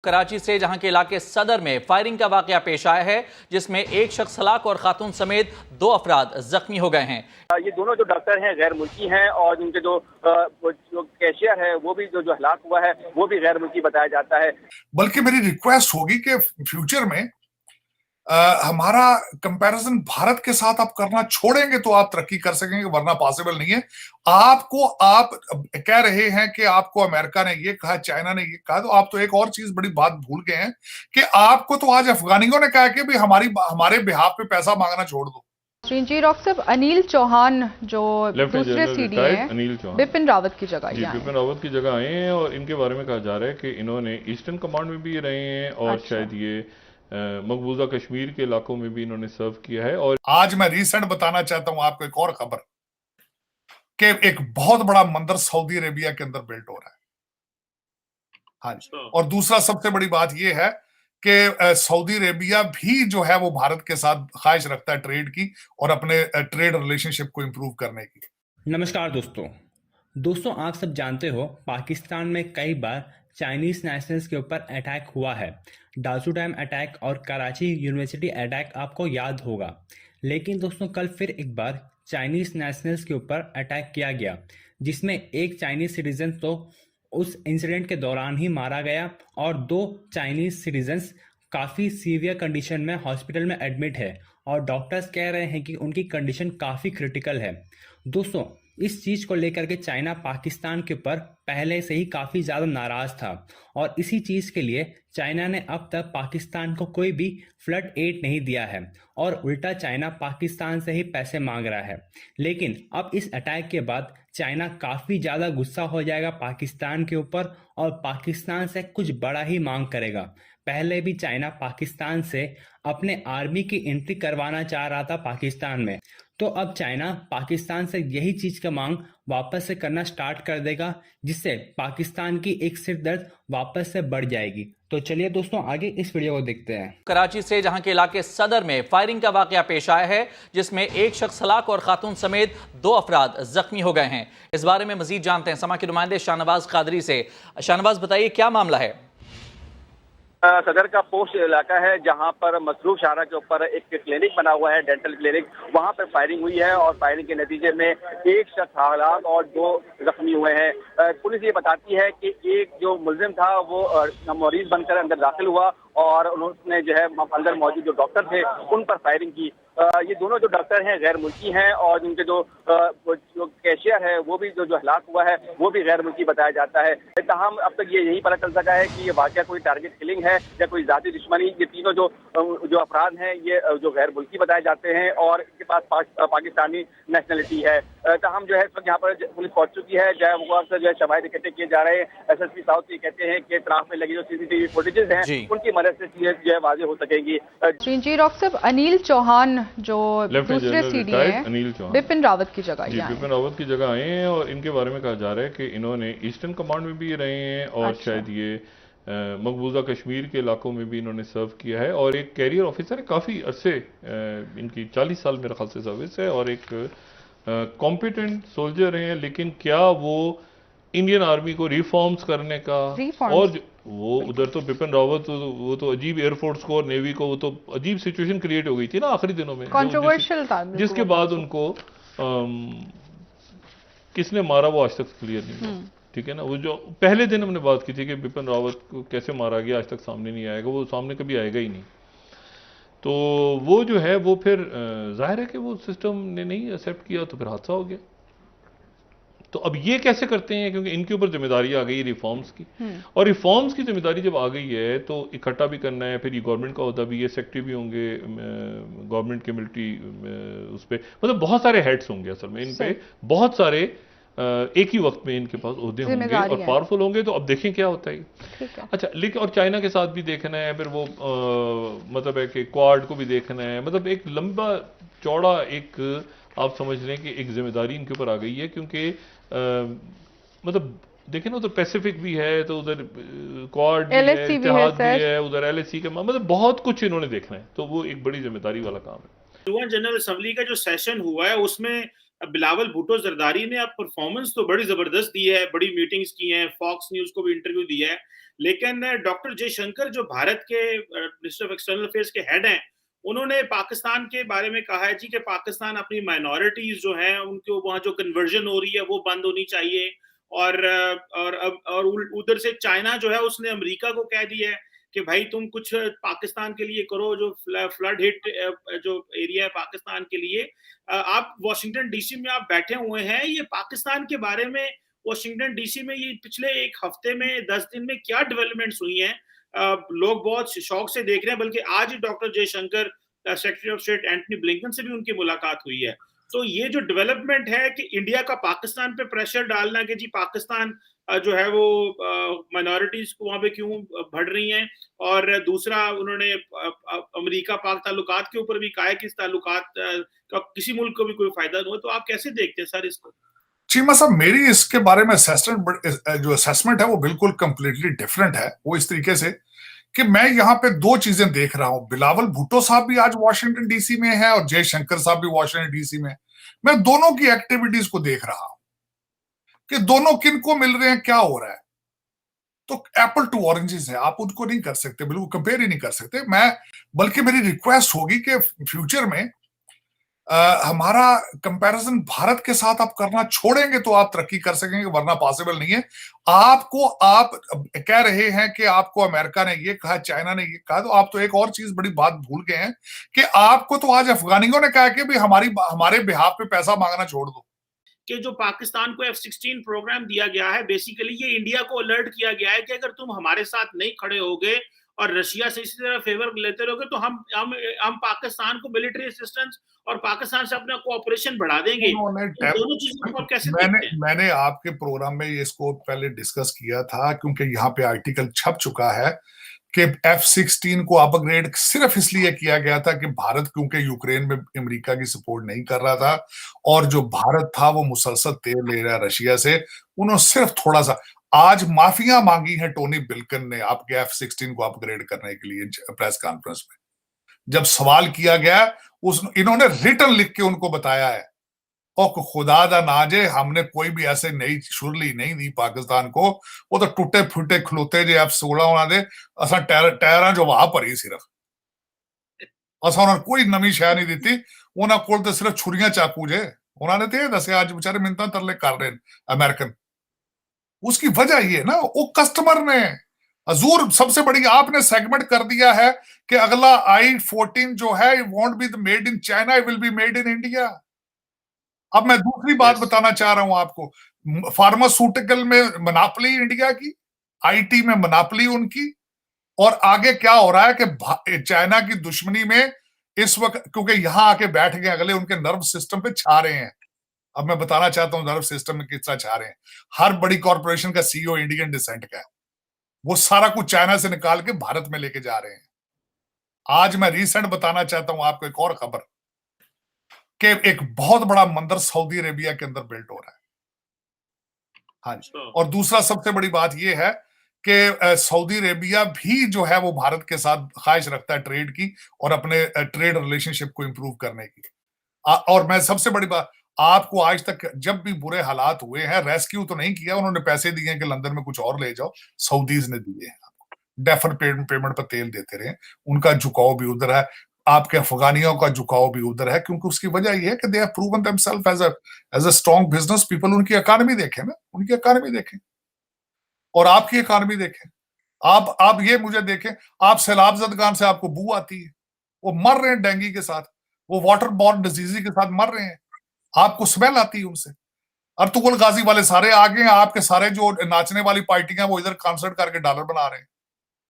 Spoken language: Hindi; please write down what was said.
कराची से जहां के इलाके सदर में फायरिंग का वाकया पेश आया है, जिसमें एक शख्स हलाक और खातून समेत 2 अफराद जख्मी हो गए हैं। ये दोनों जो डॉक्टर हैं गैर मुल्की हैं और उनके जो कैशियर है वो भी जो हलाक हुआ है वो भी गैर मुल्की बताया जाता है। बल्कि मेरी रिक्वेस्ट होगी कि फ्यूचर में हमारा कंपैरिजन भारत के साथ आप करना छोड़ेंगे तो आप तरक्की कर सकेंगे, वरना पॉसिबल नहीं है। आप कह रहे हैं कि आपको अमेरिका ने ये कहा, चाइना ने ये कहा, तो आप तो एक और चीज बड़ी बात भूल गए हैं कि आपको तो आज अफगानियों ने कहा कि भाई हमारे बिहाफ पे पैसा मांगना छोड़ दो। जी डॉक्टर साहब, अनिल चौहान जो दूसरे सीडी हैं बिपिन रावत की जगह बिपिन रावत की जगह आए हैं और इनके बारे में कहा जा रहा है कि इन्होंने ईस्टर्न कमांड में भी रहे हैं और शायद ये मकबूजा कश्मीर के इलाकों में भी इन्होंने सर्व किया है। और आज मैं रिसेंट बताना चाहता हूं आपको एक और खबर कि एक बहुत बड़ा मंदिर सऊदी अरेबिया के अंदर बिल्ट हो रहा है। हाँ जी। और दूसरा सबसे बड़ी बात यह है कि सऊदी अरेबिया भी जो है वो भारत के साथ ख्वाहिश रखता है ट्रेड की और अपने ट्रेड रिलेशनशिप को इंप्रूव करने की। नमस्कार दोस्तों, आप सब जानते हो पाकिस्तान में कई बार चाइनीज नेशनल्स के ऊपर अटैक हुआ है। डासू डैम अटैक और कराची यूनिवर्सिटी अटैक आपको याद होगा। लेकिन दोस्तों कल फिर एक बार चाइनीज नेशनल्स के ऊपर अटैक किया गया, जिसमें एक चाइनीज सिटीजन तो उस इंसिडेंट के दौरान ही मारा गया और 2 चाइनीज सिटीजन्स काफ़ी सीवियर कंडीशन में हॉस्पिटल में एडमिट है और डॉक्टर्स कह रहे हैं कि उनकी कंडीशन काफ़ी क्रिटिकल है। दोस्तों इस चीज़ को लेकर के चाइना पाकिस्तान के ऊपर पहले से ही काफ़ी ज़्यादा नाराज़ था और इसी चीज़ के लिए चाइना ने अब तक पाकिस्तान को कोई भी फ्लड एड नहीं दिया है और उल्टा चाइना पाकिस्तान से ही पैसे मांग रहा है। लेकिन अब इस अटैक के बाद चाइना काफ़ी ज़्यादा गुस्सा हो जाएगा पाकिस्तान के ऊपर और पाकिस्तान से कुछ बड़ा ही मांग करेगा। पहले भी चाइना पाकिस्तान से अपने आर्मी की एंट्री करवाना चाह रहा था पाकिस्तान में, तो अब चाइना पाकिस्तान से यही चीज़ का मांग वापस से करना स्टार्ट कर देगा, जिससे पाकिस्तान की एक सिरदर्द वापस से बढ़ जाएगी। तो चलिए दोस्तों आगे इस वीडियो को देखते हैं। कराची से जहां के इलाके सदर में फायरिंग का वाकया पेश आया है, जिसमें एक शख्स हलाक और खातून समेत 2 अफराद जख्मी हो गए हैं। इस बारे में मजीद जानते हैं समा के नुमाइंदे शाहनवाज कादरी से। शाहनवाज बताइए क्या मामला है। सदर का पोस्ट इलाका है जहां पर मसरूफ शाहरा के ऊपर एक क्लिनिक बना हुआ है, डेंटल क्लिनिक। वहां पर फायरिंग हुई है और फायरिंग के नतीजे में एक शख्स हलाक और 2 जख्मी हुए हैं। पुलिस ये बताती है कि एक जो मुलजिम था वो मरीज बनकर अंदर दाखिल हुआ और उन्होंने जो है अंदर मौजूद जो डॉक्टर थे उन पर फायरिंग की। ये दोनों जो डॉक्टर हैं गैर मुल्की हैं और उनके जो कैशियर है वो भी जो हलाक हुआ है वो भी गैर मुल्की बताया जाता है। तमाम अब तक ये यही पता चल सका है कि ये वाकया कोई टारगेट किलिंग है या कोई जाती दुश्मनी। ये तीनों जो अफराद हैं ये जो गैर मुल्की बताए जाते हैं और इनके पास पाकिस्तानी नेशनलिटी है। तमाम जो है इस वक्त यहाँ पर पुलिस पहुंच चुकी है। जो है शवाहिद इकट्ठे किए जा रहे हैं। SSP साउथ ये कहते हैं कि ट्राफ में लगी जो CCTV फुटेजेस हैं उनकी मदद से चीजें जो है वाज़ेह हो सकेंगी। जी डॉक्टर साहब, अनिल चौहान जो दूसरे सीडी हैं बिपिन रावत की जगह बिपिन रावत की जगह आए हैं और इनके बारे में कहा जा रहा है कि इन्होंने ईस्टर्न कमांड में भी रहे हैं और शायद ये मकबूजा कश्मीर के इलाकों में भी इन्होंने सर्व किया है और एक कैरियर ऑफिसर है। काफ़ी अरसे इनकी 40 साल मेरे ख्याल से सर्विस है और एक कॉम्पिटेंट सोल्जर हैं। लेकिन क्या वो इंडियन आर्मी को रिफॉर्म्स करने का और वो उधर तो बिपिन रावत वो तो अजीब एयरफोर्स को और नेवी को वो तो अजीब सिचुएशन क्रिएट हो गई थी ना आखिरी दिनों में, कंट्रोवर्शियल था, जिसके बाद उनको किसने मारा वो आज तक क्लियर नहीं हुआ। ठीक है ना, वो जो पहले दिन हमने बात की थी कि बिपिन रावत को कैसे मारा गया आज तक सामने नहीं आएगा, वो सामने कभी आएगा ही नहीं। तो वो जो है वो फिर जाहिर है कि वो सिस्टम ने नहीं एक्सेप्ट किया तो फिर हादसा हो गया। तो अब ये कैसे करते हैं, क्योंकि इनके ऊपर जिम्मेदारी आ गई रिफॉर्म्स की और रिफॉर्म्स की जिम्मेदारी जब आ गई है तो इकट्ठा भी करना है, फिर ये गवर्नमेंट का होता भी, ये सेक्रेटरी भी होंगे गवर्नमेंट के मिलिट्री उस पर, मतलब बहुत सारे हेड्स होंगे असल में इन पे, बहुत सारे एक ही वक्त में इनके पास ओहदे होंगे और पावरफुल होंगे। तो अब देखें क्या होता है। अच्छा, लेकिन और चाइना के साथ भी देखना है, फिर वो मतलब है कि क्वाड को भी देखना है, मतलब एक लंबा चौड़ा एक आप समझ लें कि एक जिम्मेदारी इनके ऊपर आ गई है। क्योंकि मतलब देखें ना, उधर पैसिफिक भी है, तो उधर क्वाड भी है, इत्तेहाद भी है, उधर LSE का, मतलब बहुत कुछ इन्होंने देखना है। तो वो एक बड़ी जिम्मेदारी वाला काम है। UN जनरल असेंबली का जो सेशन हुआ है उसमें बिलावल भुट्टो जरदारी ने अब परफॉर्मेंस तो बड़ी जबरदस्त दी है, बड़ी मीटिंग्स की हैं, फॉक्स न्यूज को भी इंटरव्यू दिया है, लेकिन डॉक्टर जयशंकर जो भारत के मिनिस्टर ऑफ एक्सटर्नल अफेयर्स के हेड हैं, उन्होंने पाकिस्तान के बारे में कहा है जी कि पाकिस्तान अपनी माइनॉरिटीज जो हैं उनको वहाँ जो कन्वर्जन हो रही है वो बंद होनी चाहिए, और उधर से चाइना जो है उसने अमेरिका को कह दिया है कि भाई तुम कुछ पाकिस्तान के लिए करो, जो फ्लड हिट जो एरिया है पाकिस्तान के लिए। आप वॉशिंगटन डीसी में आप बैठे हुए हैं, ये पाकिस्तान के बारे में वॉशिंगटन डीसी में ये पिछले एक हफ्ते में 10 दिन में क्या डेवलपमेंट्स हुई हैं, लोग बहुत शौक से देख रहे हैं। बल्कि आज ही doctor Jaishankar secretary of state Antony Blinken से भी उनकी मुलाकात हुई है। तो ये जो डेवलपमेंट है कि इंडिया का पाकिस्तान पे प्रेशर डालना कि जी पाकिस्तान जो है वो माइनॉरिटीज को वहां पे क्यों बढ़ रही हैं, और दूसरा उन्होंने अमेरिका पाक ताल्लुकात के ऊपर भी कहा है कि इस ताल्लुकात का किसी मुल्क को भी कोई फायदा नहीं हो। तो आप कैसे देखते हैं सर इसको? चीमा साहब, मेरी इसके बारे में जो असेसमेंट है वो बिल्कुल कंप्लीटली डिफरेंट है। वो इस तरीके से कि मैं यहाँ पे दो चीजें देख रहा हूं। बिलावल भुट्टो साहब भी आज वॉशिंगटन डीसी में है और जयशंकर साहब भी वॉशिंगटन डीसी में। मैं दोनों की एक्टिविटीज को देख रहा हूं कि दोनों किन को मिल रहे हैं, क्या हो रहा है। तो एप्पल टू ऑरेंजेस है, आप उनको नहीं कर सकते, बिल्कुल कंपेयर ही नहीं कर सकते। बल्कि मेरी रिक्वेस्ट होगी कि फ्यूचर में हमारा कंपैरिजन भारत के साथ आप करना छोड़ेंगे तो आप तरक्की कर सकेंगे, वरना पॉसिबल नहीं है। आप कह रहे हैं कि आपको अमेरिका ने ये कहा, चाइना ने ये कहा, तो आप तो एक और चीज बड़ी बात भूल गए हैं कि आपको तो आज अफगानियों ने कहा कि भाई हमारे बिहाफ पे पैसा मांगना छोड़ दो। कि जो पाकिस्तान को F-16 प्रोग्राम दिया गया है, बेसिकली ये इंडिया को अलर्ट किया गया है कि अगर तुम हमारे साथ नहीं खड़े होगे और रशिया से इसी तरह फेवर लेते रहोगे तो हम पाकिस्तान को मिलिट्री असिस्टेंस और पाकिस्तान से अपना कोऑपरेशन बढ़ा देंगे। दोनों चीजों को कैसे देखते हैं? मैंने आपके प्रोग्राम में इसको पहले डिस्कस किया था, क्योंकि यहाँ पे आर्टिकल छप चुका है कि F-16 को अपग्रेड सिर्फ इसलिए किया गया था कि भारत क्योंकि यूक्रेन में अमेरिका की सपोर्ट नहीं कर रहा था, और जो भारत था वो मुसलसल तेल ले रहा रशिया से। उन्होंने सिर्फ थोड़ा सा आज माफिया मांगी है टोनी बिल्कन ने आपके F-16 को अपग्रेड करने के लिए प्रेस कॉन्फ्रेंस में। जब सवाल किया गया इन्होंने रिटर्न लिख के उनको बताया है, और खुदा दा नाजे हमने कोई भी ऐसे नई शुरली नहीं दी पाकिस्तान को। वो तो टूटे फूटे खलोते जे F-16 उन्होंने असा टायरां जो वहां भरी सिर्फ असा उन्होंने कोई नवी शह नहीं दी। उन्होंने कोल तो सिर्फ छुरियां चाकू जे उन्होंने तो दसिया अज बेचारे मिन्नतां तरले कर रहे अमेरिकन। उसकी वजह ये ना वो कस्टमर ने हजूर सबसे बड़ी आपने सेगमेंट कर दिया है कि अगला I-14 जो है won't be made in China, it will be made in India. अब मैं दूसरी बात बताना चाह रहा हूं आपको, फार्मास्यूटिकल में मोनोपोली इंडिया की, IT में मोनोपोली उनकी, और आगे क्या हो रहा है कि चाइना की दुश्मनी में इस वक्त क्योंकि यहां आके बैठ गए अगले, उनके नर्व सिस्टम पे छा रहे हैं। अब मैं बताना चाहता हूं नर्व सिस्टम में कितना छा रहे हैं। हर बड़ी कॉर्पोरेशन का CEO इंडियन डिसेंट का है, वो सारा कुछ चाइना से निकाल के भारत में लेके जा रहे हैं। आज मैं रिसेंट बताना चाहता हूं आपको एक और खबर कि एक बहुत बड़ा मंदिर सऊदी अरेबिया के अंदर बिल्ट हो रहा है। हाँ जी। और दूसरा सबसे बड़ी बात यह है कि सऊदी अरेबिया भी जो है वो भारत के साथ ख्वाहिश रखता है ट्रेड की और अपने ट्रेड रिलेशनशिप को इंप्रूव करने की। और मैं सबसे बड़ी बात आपको, आज तक जब भी बुरे हालात हुए हैं रेस्क्यू तो नहीं किया, उन्होंने पैसे दिए हैं कि लंदन में कुछ और ले जाओ, सऊदीज ने दिए हैं आपको, डेफर पेमेंट पर तेल देते रहे। उनका झुकाव भी उधर है, आपके अफगानियों का झुकाव भी उधर है, क्योंकि उसकी वजह यह है कि they have proven themselves as a strong business people. उनकी इकॉनमी देखें ना, उनकी इकॉनमी देखें और आपकी इकॉनमी देखें। आप ये मुझे देखें, आप सैलाब ज़दगान से आपको बू आती है, वो मर रहे हैं डेंगू के साथ, वो वाटर बॉर्न डिजीज के साथ मर रहे हैं, आपको स्मेल आती है उनसे। अर्तुगरुल गाजी वाले सारे आ गए हैं, आपके सारे जो नाचने वाली पार्टियां वो इधर कॉन्सर्ट करके डॉलर बना रहे हैं।